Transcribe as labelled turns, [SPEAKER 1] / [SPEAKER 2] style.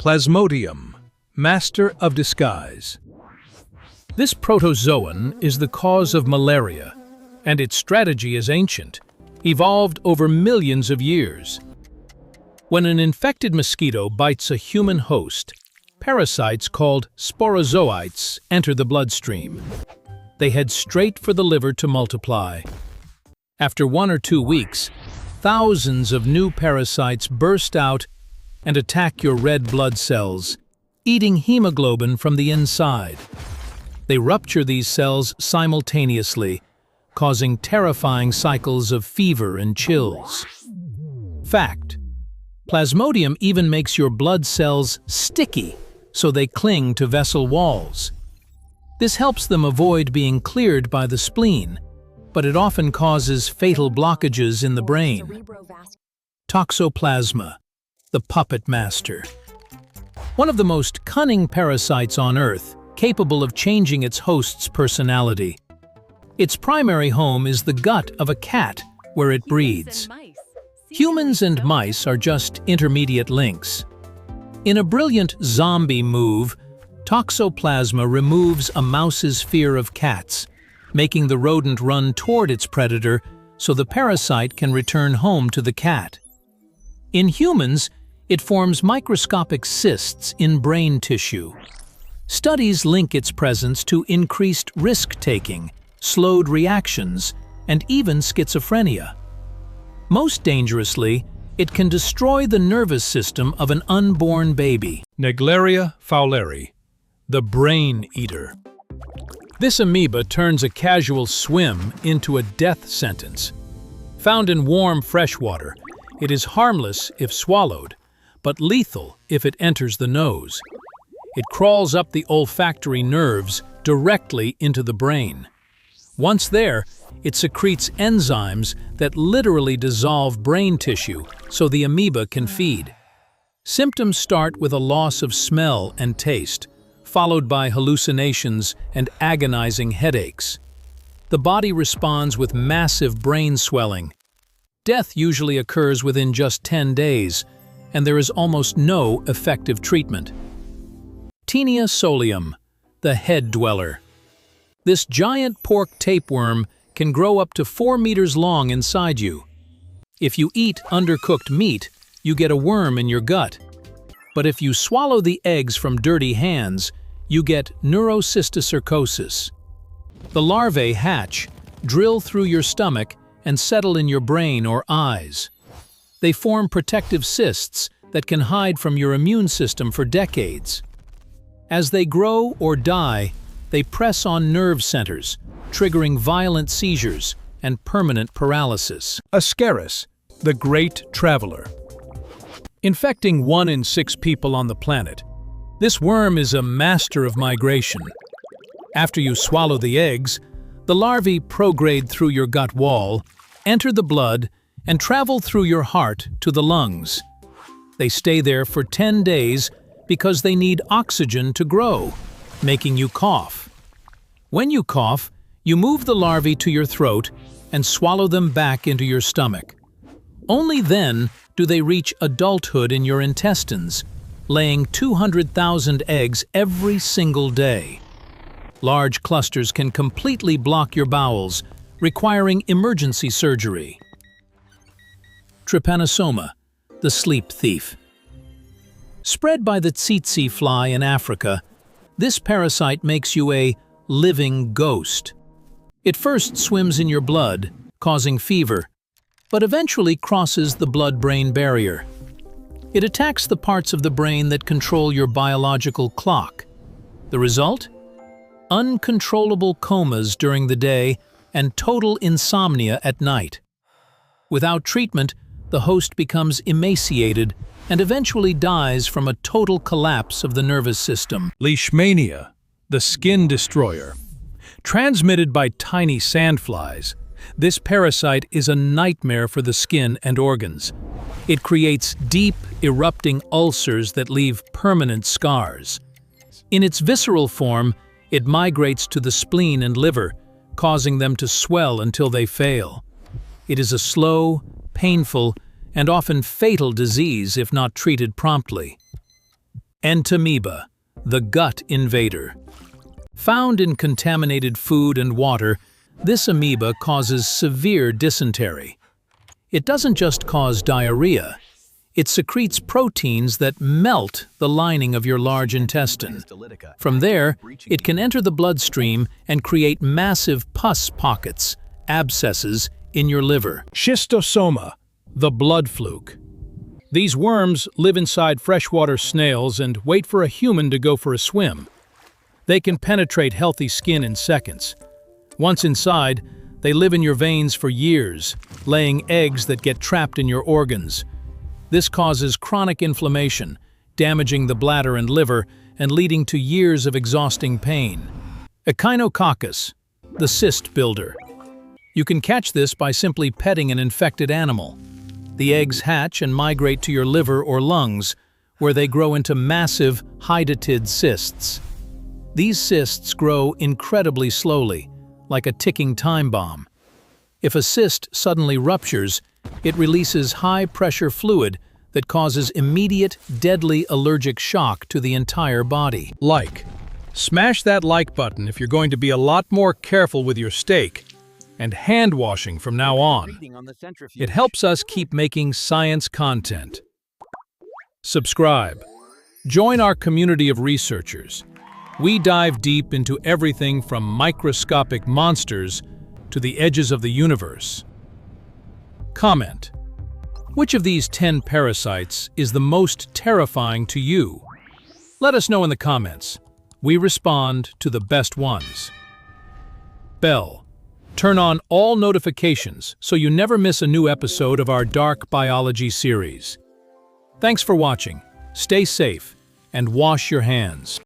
[SPEAKER 1] Plasmodium, master of disguise. This protozoan is the cause of malaria, and its strategy is ancient, evolved over millions of years. When an infected mosquito bites a human host, parasites called sporozoites enter the bloodstream. They head straight for the liver to multiply. After 1 or 2 weeks, thousands of new parasites burst out and attack your red blood cells, eating hemoglobin from the inside. They rupture these cells simultaneously, causing terrifying cycles of fever and chills. Fact: Plasmodium even makes your blood cells sticky, so they cling to vessel walls. This helps them avoid being cleared by the spleen, but it often causes fatal blockages in the brain. Toxoplasma, the puppet master. One of the most cunning parasites on Earth, capable of changing its host's personality. Its primary home is the gut of a cat, where it breeds. Humans and mice are just intermediate links. In a brilliant zombie move, Toxoplasma removes a mouse's fear of cats, making the rodent run toward its predator so the parasite can return home to the cat. In humans, it forms microscopic cysts in brain tissue. Studies link its presence to increased risk-taking, slowed reactions, and even schizophrenia. Most dangerously, it can destroy the nervous system of an unborn baby.
[SPEAKER 2] Naegleria fowleri, the brain eater. This amoeba turns a casual swim into a death sentence. Found in warm freshwater, it is harmless if swallowed, but lethal if it enters the nose. It crawls up the olfactory nerves directly into the brain. Once there, it secretes enzymes that literally dissolve brain tissue so the amoeba can feed. Symptoms start with a loss of smell and taste, followed by hallucinations and agonizing headaches. The body responds with massive brain swelling. Death usually occurs within just 10 days, and there is almost no effective treatment. Taenia solium, the head dweller. This giant pork tapeworm can grow up to 4 meters long inside you. If you eat undercooked meat, you get a worm in your gut. But if you swallow the eggs from dirty hands, you get neurocysticercosis. The larvae hatch, drill through your stomach, and settle in your brain or eyes. They form protective cysts that can hide from your immune system for decades. As they grow or die, they press on nerve centers, triggering violent seizures and permanent paralysis.
[SPEAKER 1] Ascaris, the great traveler. Infecting 1 in 6 people on the planet, this worm is a master of migration. After you swallow the eggs, the larvae prograde through your gut wall, enter the blood, and travel through your heart to the lungs. They stay there for 10 days because they need oxygen to grow, making you cough. When you cough, you move the larvae to your throat and swallow them back into your stomach. Only then do they reach adulthood in your intestines, laying 200,000 eggs every single day. Large clusters can completely block your bowels, requiring emergency surgery. Trypanosoma, the sleep thief. Spread by the tsetse fly in Africa, this parasite makes you a living ghost. It first swims in your blood, causing fever, but eventually crosses the blood-brain barrier. It attacks the parts of the brain that control your biological clock. The result? Uncontrollable comas during the day and total insomnia at night. Without treatment, the host becomes emaciated and eventually dies from a total collapse of the nervous system. Leishmania, the skin destroyer. Transmitted by tiny sandflies, this parasite is a nightmare for the skin and organs. It creates deep, erupting ulcers that leave permanent scars. In its visceral form, it migrates to the spleen and liver, causing them to swell until they fail. It is a slow, painful, and often fatal disease if not treated promptly. Entamoeba, the gut invader. Found in contaminated food and water, this amoeba causes severe dysentery. It doesn't just cause diarrhea. It secretes proteins that melt the lining of your large intestine. From there, it can enter the bloodstream and create massive pus pockets, abscesses, in your liver.
[SPEAKER 2] Schistosoma, the blood fluke. These worms live inside freshwater snails and wait for a human to go for a swim. They can penetrate healthy skin in seconds. Once inside, they live in your veins for years, laying eggs that get trapped in your organs. This causes chronic inflammation, damaging the bladder and liver and leading to years of exhausting pain. Echinococcus, the cyst builder. You can catch this by simply petting an infected animal. The eggs hatch and migrate to your liver or lungs, where they grow into massive, hydatid cysts. These cysts grow incredibly slowly, like a ticking time bomb. If a cyst suddenly ruptures, it releases high-pressure fluid that causes immediate, deadly allergic shock to the entire body. Smash that like button if you're going to be a lot more careful with your steak, and hand washing from now on. It helps us keep making science content. Subscribe. Join our community of researchers. We dive deep into everything from microscopic monsters to the edges of the universe. Comment. Which of these 10 parasites is the most terrifying to you? Let us know in the comments. We respond to the best ones. Bell. Turn on all notifications so you never miss a new episode of our Dark Biology series. Thanks for watching. Stay safe and wash your hands.